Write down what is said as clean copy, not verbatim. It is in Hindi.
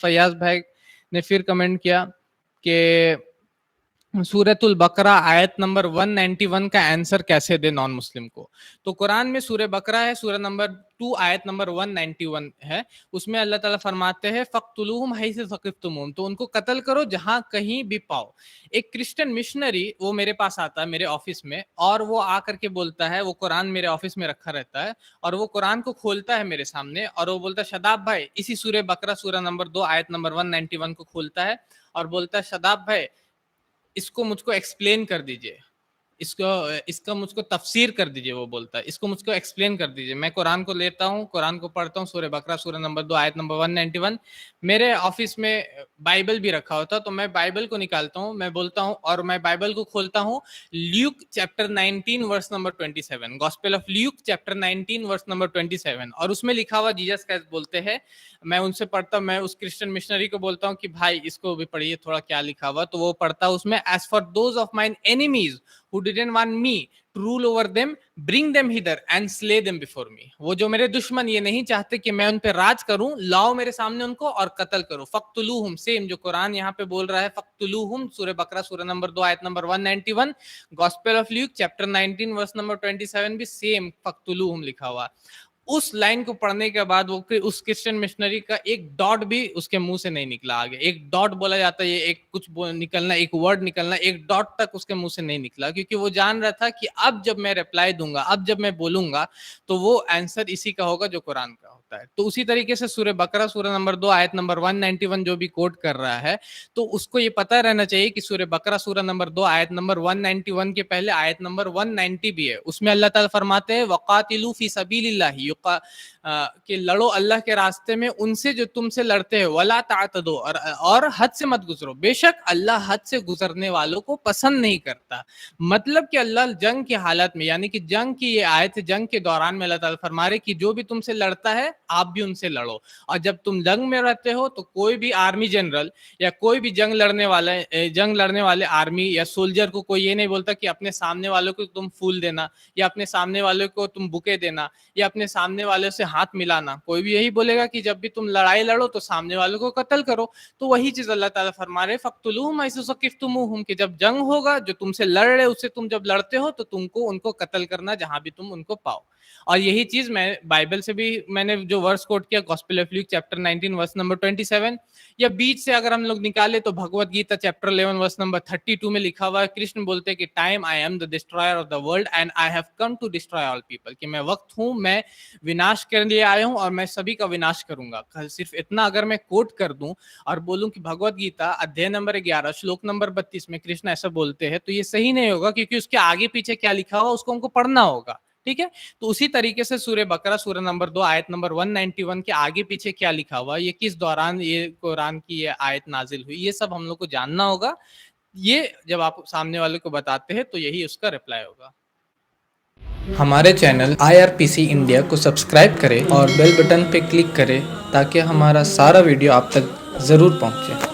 फयाज भाई ने फिर कमेंट किया कि सूरतुल बकरा आयत नंबर 191 का आंसर कैसे दे नॉन मुस्लिम को। तो कुरान में सूरह बकरा है, सूरह नंबर 2 आयत नंबर 191 है। उसमें अल्लाह ताला फरमाते हैं फ़क़्तुलूहुम हैसु सक़िफ़्तुमूहुम, तो उनको कत्ल करो जहां कहीं भी पाओ। एक क्रिश्चियन मिशनरी वो मेरे पास आता है मेरे ऑफिस में, और वो आकर के बोलता है, वो कुरान मेरे ऑफिस में रखा रहता है और वो कुरान को खोलता है मेरे सामने और वो बोलता है शदाब भाई, इसी सूरह बकरा सूरह नंबर 2 आयत नंबर 191 को खोलता है और बोलता है शदाब भाई इसको मुझको एक्सप्लेन कर दीजिए, इसको इसका मुझको तफसीर कर दीजिए। वो बोलता है इसको मुझको एक्सप्लेन कर दीजिए। मैं कुरान को लेता हूँ, कुरान को पढ़ता हूँ, सूरह बकरा सूरह नंबर 2 आयत नंबर 191। मेरे ऑफिस में बाइबल भी रखा होता, तो मैं बाइबल को निकालता हूँ, मैं बोलता हूँ और मैं बाइबल को खोलता हूँ Luke chapter 19 verse number 27, gospel of Luke chapter 19 verse number 27, और उसमें लिखा हुआ जीसस क्राइस्ट बोलते हैं। मैं उनसे पढ़ता, मैं उस क्रिश्चियन मिशनरी को बोलता हूँ कि भाई इसको भी पढ़िए थोड़ा क्या लिखा हुआ, तो वो पढ़ता है उसमें, as for those of mine enemies who didn't want me to rule over them, bring them hither and slay them before me। वो जो मेरे दुश्मन ये नहीं चाहते कि मैं उन पे राज करूं, लाओ मेरे सामने उनको और कत्ल करो। फ़क़्तुलूहुम, सेम जो कुरान यहाँ पे बोल रहा है फ़क़्तुलूहुम, सूरह बकरा सूरह नंबर 2 आयत number 191, gospel of Luke chapter 19 verse number 27 भी सेम फ़क़्तुलूहुम लिखा हुआ। उस लाइन को पढ़ने के बाद वो उस क्रिश्चियन मिशनरी का एक डॉट भी उसके मुंह से नहीं निकला आगे। एक डॉट बोला जाता है, ये एक कुछ निकलना, एक वर्ड निकलना, एक डॉट तक उसके मुंह से नहीं निकला, क्योंकि वो जान रहा था कि अब जब मैं रिप्लाई दूंगा, अब जब मैं बोलूंगा तो वो आंसर इसी का होगा जो कुरान का होता है। तो उसी तरीके से सूरह बकरा सूरह नंबर 2 आयत नंबर 191 जो भी कोट कर रहा है, तो उसको ये पता रहना चाहिए कि सूरह बकरा सूरह नंबर 2 आयत नंबर 191 के पहले आयत नंबर 190 भी है। उसमें अल्लाह ताला फरमाते हैं वक़ातिलू फी सबीलिल्लाहि, कि लड़ो अल्लाह के रास्ते में उनसे जो तुमसे लड़ते हैं, वला तातदो, और हद से मत गुजरो, बेशक अल्लाह हद से गुजरने वालों को पसंद नहीं करता। मतलब कि अल्लाह जंग की हालत में, यानी कि जंग की ये आयत है, जंग के दौरान में अल्लाह ताला फरमा रहे कि जो भी तुमसे लड़ता है आप भी उनसे लड़ो। और जब तुम जंग में रहते हो तो कोई भी आर्मी जनरल या कोई भी जंग लड़ने वाले आर्मी या सोल्जर को कोई ये नहीं बोलता कि अपने सामने वालों को तुम फूल देना, या अपने सामने वालों को तुम बुके देना, या अपने सामने वालों से हाथ मिलाना। कोई भी यही बोलेगा कि जब भी तुम लड़ाई लड़ो तो सामने वालों को कत्ल करो। तो वही चीज अल्लाह ताला फरमा रहे फ़क़्तुलूहुम हैसु सक़िफ़्तुमूहुम, कि जब जंग होगा, जो तुमसे लड़ रहे उससे तुम जब लड़ते हो तो तुमको उनको कत्ल करना जहां भी तुम उनको पाओ। और यही चीज मैं बाइबल से भी मैंने जो वर्स कोट किया, gospel of Luke chapter 19 verse number 27, या बीच से अगर हम लोग निकाले तो Bhagavad Gita chapter 11 verse number 32 में लिखा हुआ है, कृष्ण बोलते हैं कि time I am the destroyer of the world and I have come to destroy all people, कि मैं वक्त हूं, मैं विनाश करने लिए आया हूं और मैं सभी का विनाश करूंगा। सिर्फ इतना अगर मैं कोट कर दूं और बोलूं कि भगवत गीता अध्याय नंबर 11 श्लोक नंबर 32 में कृष्ण ऐसा बोलते हैं, तो ये सही नहीं होगा, क्योंकि उसके आगे पीछे क्या लिखा हुआ उसको हमको पढ़ना होगा। ठीक है, तो उसी तरीके से सूरह बकरा सूरह नंबर 2 आयत नंबर 191 के आगे पीछे क्या लिखा हुआ, ये किस दौरान ये कुरान की ये आयत नाजिल हुई, ये सब हम लोग को जानना होगा। ये जब आप सामने वाले को बताते हैं तो यही उसका रिप्लाई होगा। हमारे चैनल IRPC इंडिया को सब्सक्राइब करें और बेल बटन पर क्लिक करें ताकि हमारा सारा वीडियो आप तक ज़रूर पहुंचे।